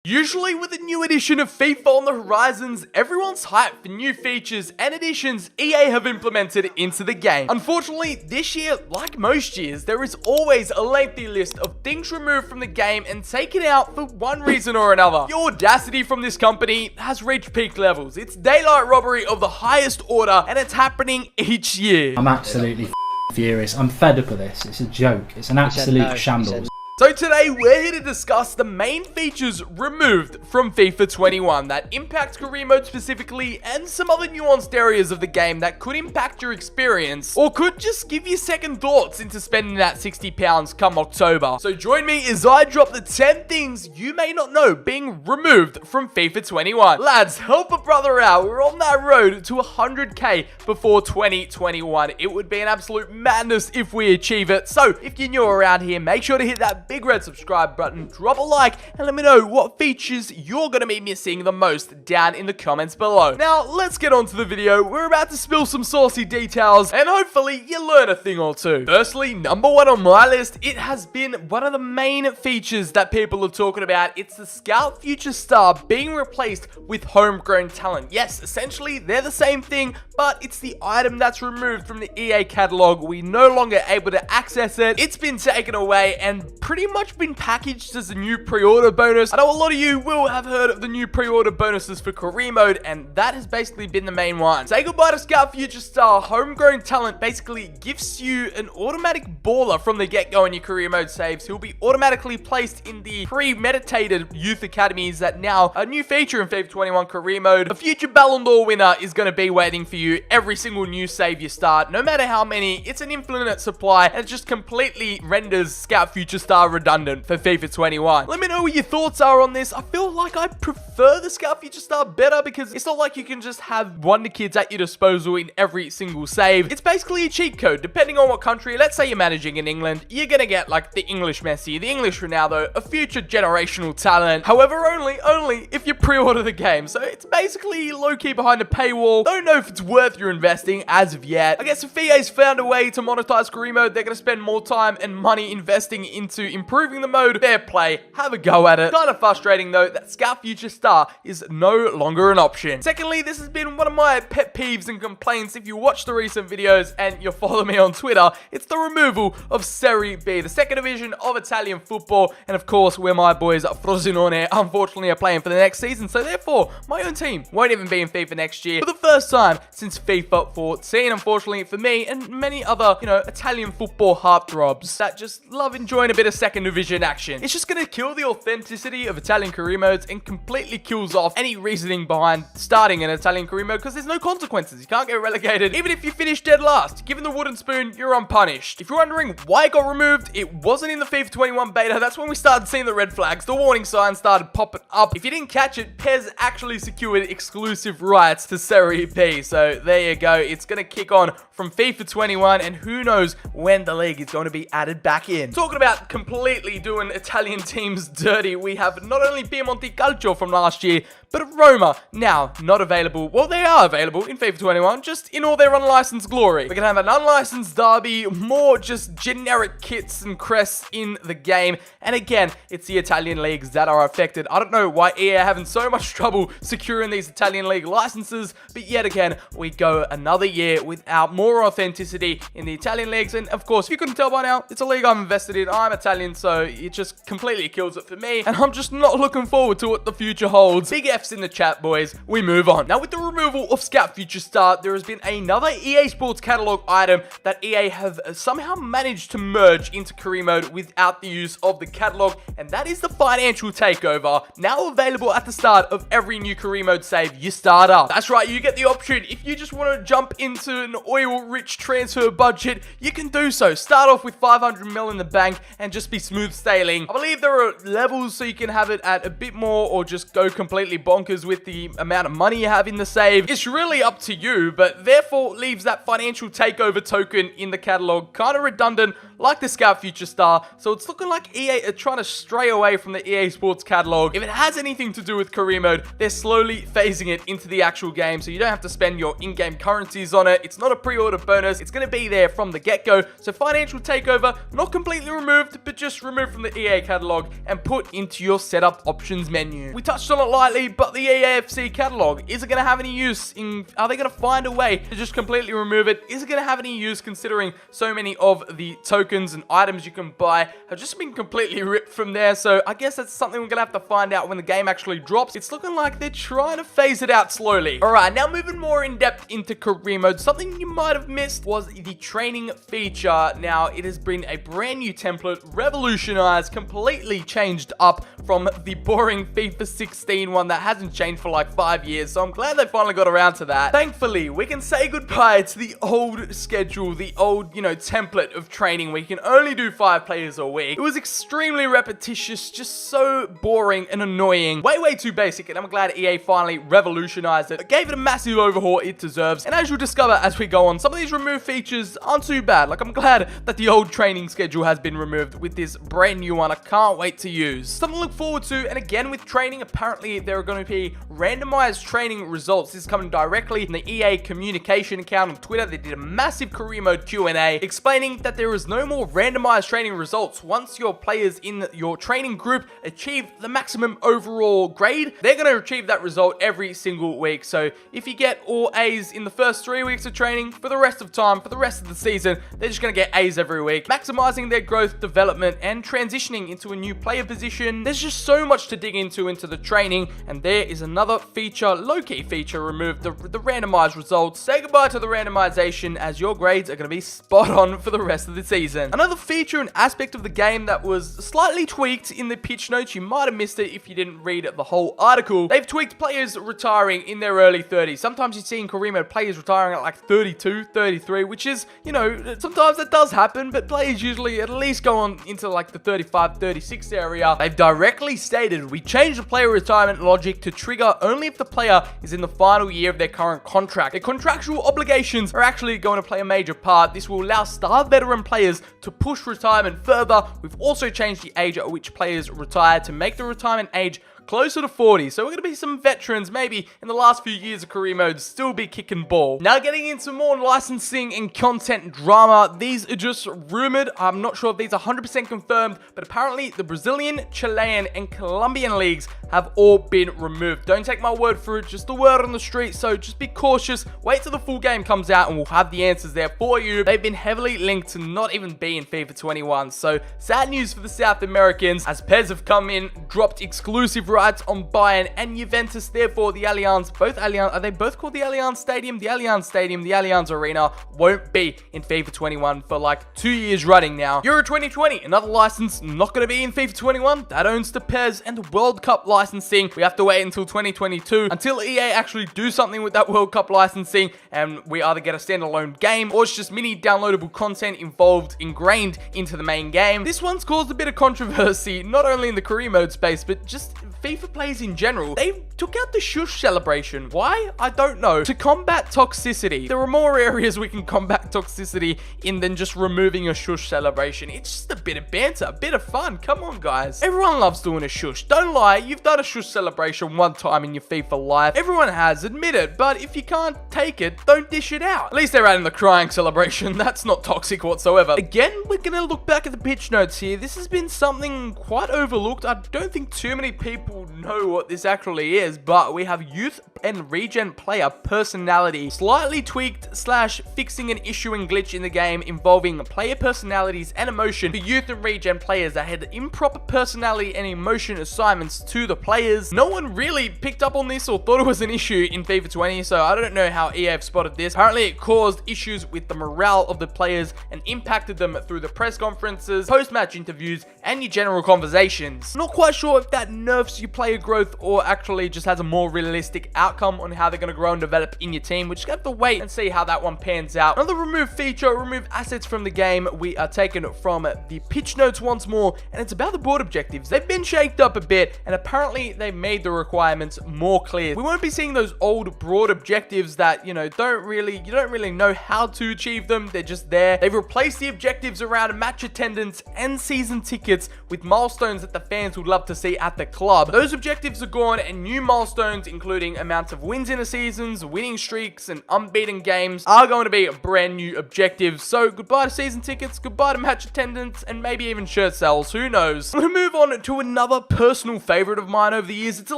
Usually with a new edition of FIFA on the horizons, everyone's hyped for new features and additions EA have implemented into the game. Unfortunately, this year, like most years, there is always a lengthy list of things removed from the game and taken out for one reason or another. The audacity from this company has reached peak levels. It's daylight robbery of the highest order, and it's happening each year. I'm absolutely furious. I'm fed up of this. It's a joke. It's an absolute shambles. So today we're here to discuss the main features removed from FIFA 21 that impact career mode specifically, and some other nuanced areas of the game that could impact your experience or could just give you second thoughts into spending that £60 come October. So join me as I drop the 10 things you may not know being removed from FIFA 21. Lads, help a brother out. We're on that road to 100k before 2021. It would be an absolute madness if we achieve it. So if you're new around here, make sure to hit that big red subscribe button, drop a like, and let me know what features you're going to be missing the most down in the comments below. Now, let's get on to the video. We're about to spill some saucy details, and hopefully you learn a thing or two. Firstly, number one on my list, it has been one of the main features that people are talking about. It's the Scout Future Star being replaced with homegrown talent. Yes, essentially, they're the same thing, but it's the item that's removed from the EA catalog. We're no longer able to access it. It's been taken away and pretty much been packaged as a new pre-order bonus. I know a lot of you will have heard of the new pre-order bonuses for career mode, and that has basically been the main one. Say goodbye to Scout Future Star. Homegrown talent basically gives you an automatic baller from the get-go in your career mode saves. He'll be automatically placed in the premeditated youth academies that now a new feature in FIFA 21 career mode. A future Ballon d'Or winner is going to be waiting for you every single new save you start, no matter how many. It's an infinite supply, and it just completely renders Scout Future Star redundant for FIFA 21. Let me know what your thoughts are on this. I feel like I prefer the Scout Future Star better because it's not like you can just have wonder kids at your disposal in every single save. It's basically a cheat code depending on what country. Let's say you're managing in England, you're gonna get like the English Messi, the English Ronaldo, a future generational talent. However, only if you pre-order the game. So it's basically low-key behind a paywall. Don't know if it's worth your investing as of yet. I guess if EA's found a way to monetize career mode, they're gonna spend more time and money investing into improving the mode. Fair play, have a go at it. Kind of frustrating though that Scout Future Star is no longer an option. Secondly, this has been one of my pet peeves and complaints. If you watch the recent videos and you follow me on Twitter, it's the removal of Serie B, the second division of Italian football, and of course where my boys Frosinone unfortunately are playing for the next season. So therefore, my own team won't even be in FIFA next year for the first time since FIFA 14, unfortunately for me and many other, Italian football heartthrobs that just love enjoying a bit of second division action. It's just going to kill the authenticity of Italian career modes and completely kills off any reasoning behind starting an Italian career mode because there's no consequences. You can't get relegated. Even if you finish dead last, given the wooden spoon, you're unpunished. If you're wondering why it got removed, it wasn't in the FIFA 21 beta. That's when we started seeing the red flags. The warning signs started popping up. If you didn't catch it, PES actually secured exclusive rights to Serie B. So there you go. It's going to kick on from FIFA 21, and who knows when the league is going to be added back in. Talking about completely doing Italian teams dirty, we have not only Piemonte Calcio from last year, but Roma now not available. Well, they are available in FIFA 21, just in all their unlicensed glory. We're going to have an unlicensed derby, more just generic kits and crests in the game. And again, it's the Italian leagues that are affected. I don't know why EA are having so much trouble securing these Italian league licenses, but yet again, we go another year without more authenticity in the Italian leagues. And of course, if you couldn't tell by now, it's a league I'm invested in. I'm Italian, so it just completely kills it for me. And I'm just not looking forward to what the future holds. Big F's in the chat, boys. We move on. Now, with the removal of Scout Future Star, there has been another EA Sports catalog item that EA have somehow managed to merge into career mode without the use of the catalog, and that is the financial takeover, now available at the start of every new career mode save you start up. That's right, you get the option. If you just want to jump into an oil-rich transfer budget, you can do so. Start off with 500 mil in the bank and just be smooth sailing. I believe there are levels so you can have it at a bit more or just go completely bonkers with the amount of money you have in the save. It's really up to you, but therefore leaves that financial takeover token in the catalog kind of redundant, like the Scout Future Star, so it's looking like EA are trying to stray away from the EA Sports catalog. If it has anything to do with career mode, they're slowly phasing it into the actual game, so you don't have to spend your in-game currencies on it. It's not a pre-order bonus. It's going to be there from the get-go. So financial takeover, not completely removed, but just removed from the EA catalog and put into your setup options menu. We touched on it lightly, but the EAFC catalog, is it going to have any use are they going to find a way to just completely remove it? Is it going to have any use considering so many of the tokens and items you can buy have just been completely ripped from there? So I guess that's something we're going to have to find out when the game actually drops. It's looking like they're trying to phase it out slowly. Alright, now moving more in depth into career mode, something you might have missed was the training feature. Now, it has been a brand new template, revolutionized, completely changed up from the boring FIFA 16 one that hasn't changed for like 5 years, so I'm glad they finally got around to that. Thankfully, we can say goodbye to the old schedule, the old, template of training where you can only do 5 players a week. It was extremely repetitious, just so boring and annoying. Way too basic, and I'm glad EA finally revolutionized it. It gave it a massive overhaul it deserves, and as you'll discover as we go on, some of these removed features aren't too bad. Like, I'm glad that the old training schedule has been removed with this brand new one. I can't wait to use. Something to look forward to, and again with training, apparently there are going to be randomized training results. This is coming directly from the EA communication account on Twitter. They did a massive career mode Q&A explaining that there is no more randomized training results. Once your players in your training group achieve the maximum overall grade, they're going to achieve that result every single week. So if you get all A's in the first 3 weeks of training, for the rest of time, for the rest of the season, they're just going to get A's every week, maximizing their growth, development, and transitioning into a new player position. There's just so much to dig into the training, and there is another feature, low-key feature, removed, the randomized results. Say goodbye to the randomization, as your grades are going to be spot on for the rest of the season. Another feature and aspect of the game that was slightly tweaked in the pitch notes, you might have missed it if you didn't read the whole article. They've tweaked players retiring in their early 30s. Sometimes you see in career mode players retiring at like 32, 33, which is, sometimes that does happen, but players usually at least go on into like the 35, 36 area. They've directly stated, we changed the player retirement logic to trigger only if the player is in the final year of their current contract. Their contractual obligations are actually going to play a major part. This will allow star veteran players to push retirement further. We've also changed the age at which players retire to make the retirement age closer to 40, so we're going to be some veterans maybe in the last few years of career mode still be kicking ball. Now getting into more licensing and content drama, these are just rumored. I'm not sure if these are 100% confirmed, but apparently the Brazilian, Chilean, and Colombian leagues have all been removed. Don't take my word for it, just the word on the street, so just be cautious. Wait till the full game comes out and we'll have the answers there for you. They've been heavily linked to not even be in FIFA 21, so sad news for the South Americans as PES have come in, dropped exclusive rights on Bayern and Juventus. Therefore, the Allianz, are they both called the Allianz Stadium? The Allianz Stadium, the Allianz Arena won't be in FIFA 21 for like 2 years running now. Euro 2020, another license not going to be in FIFA 21. That owns the PES and the World Cup licensing. We have to wait until 2022 until EA actually do something with that World Cup licensing, and we either get a standalone game or it's just mini downloadable content ingrained into the main game. This one's caused a bit of controversy, not only in the career mode space, but just FIFA players in general. They took out the shush celebration. Why? I don't know. To combat toxicity. There are more areas we can combat toxicity in than just removing a shush celebration. It's just a bit of banter, a bit of fun. Come on, guys. Everyone loves doing a shush. Don't lie. You've done a shush celebration one time in your FIFA life. Everyone has. Admit it. But if you can't take it, don't dish it out. At least they're adding the crying celebration. That's not toxic whatsoever. Again, we're going to look back at the pitch notes here. This has been something quite overlooked. I don't think too many people know what this actually is, but we have youth and regen player personality slightly tweaked / fixing an issue and glitch in the game involving player personalities and emotion for youth and regen players that had improper personality and emotion assignments to the players. No one really picked up on this or thought it was an issue in FIFA 20, so I don't know how EA have spotted this. Apparently it caused issues with the morale of the players and impacted them through the press conferences, post-match interviews, and your general conversations. Not quite sure if that nerfs promotes your player growth or actually just has a more realistic outcome on how they're going to grow and develop in your team. We just have to wait and see how that one pans out. Another remove feature, remove assets from the game. We are taken from the pitch notes once more, and it's about the board objectives. They've been shaked up a bit, and apparently they made the requirements more clear. We won't be seeing those old broad objectives that, you don't really know how to achieve them. They're just there. They've replaced the objectives around match attendance and season tickets with milestones that the fans would love to see at the club. Those objectives are gone, and new milestones, including amounts of wins in the seasons, winning streaks, and unbeaten games, are going to be brand new objectives. So goodbye to season tickets, goodbye to match attendance, and maybe even shirt sales. Who knows? I'm going to move on to another personal favorite of mine over the years. It's a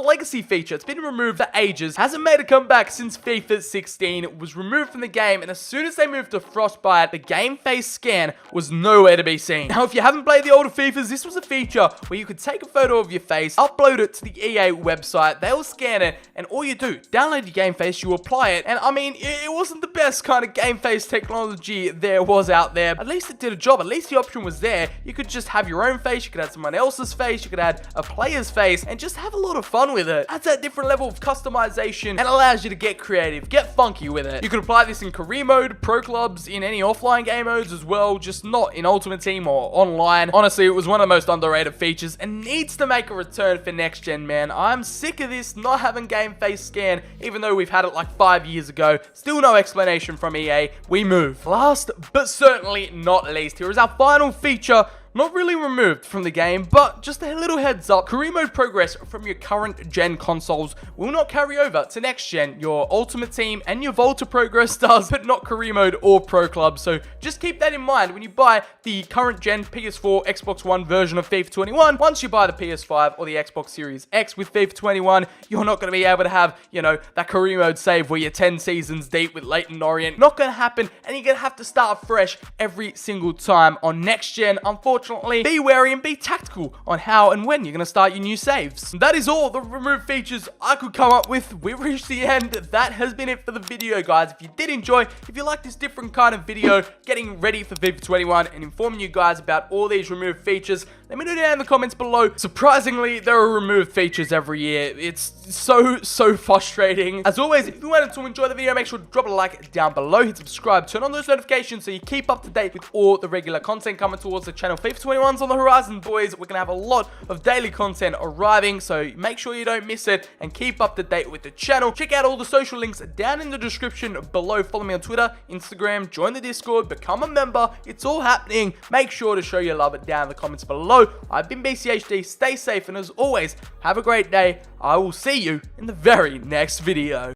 legacy feature. It's been removed for ages. Hasn't made a comeback since FIFA 16. It was removed from the game, and as soon as they moved to Frostbite, the game face scan was nowhere to be seen. Now, if you haven't played the older FIFAs, this was a feature where you could take a photo of your face, upload it to the EA website, they'll scan it, and all you do, download your game face, you apply it, and I mean, it wasn't the best kind of game face technology there was out there. At least it did a job. At least the option was there. You could just have your own face, you could add someone else's face, you could add a player's face, and just have a lot of fun with it. Adds that different level of customization and allows you to get creative, get funky with it. You could apply this in career mode, pro clubs, in any offline game modes as well, just not in Ultimate Team or online. Honestly, it was one of the most underrated features and needs to make a return for next gen, man. I'm sick of this not having game face scan, even though we've had it like 5 years ago. Still no explanation from EA. We move. Last but certainly not least, here is our final feature. Not really removed from the game, but just a little heads up, career mode progress from your current gen consoles will not carry over to next gen. Your Ultimate Team and your Volta progress does, but not career mode or Pro Club. So just keep that in mind when you buy the current gen PS4, Xbox One version of FIFA 21. Once you buy the PS5 or the Xbox Series X with FIFA 21, you're not going to be able to have, that career mode save where you're 10 seasons deep with Leighton Orient. Not going to happen, and you're going to have to start fresh every single time on next gen. Unfortunately, be wary and be tactical on how and when you're going to start your new saves. That is all the removed features I could come up with. We've reached the end. That has been it for the video, guys. If you did enjoy, if you like this different kind of video, getting ready for FIFA 21 and informing you guys about all these removed features, let me know down in the comments below. Surprisingly, there are removed features every year. It's so frustrating. As always, if you wanted to enjoy the video, make sure to drop a like down below, hit subscribe, turn on those notifications so you keep up to date with all the regular content coming towards the channel. FIFA 21's on the horizon, boys. We're gonna have a lot of daily content arriving, so make sure you don't miss it and keep up to date with the channel. Check out all the social links down in the description below. Follow me on Twitter, Instagram, join the Discord, become a member. It's all happening. Make sure to show your love down in the comments below. I've been BCHD. Stay safe, and as always, have a great day. I will see you in the very next video.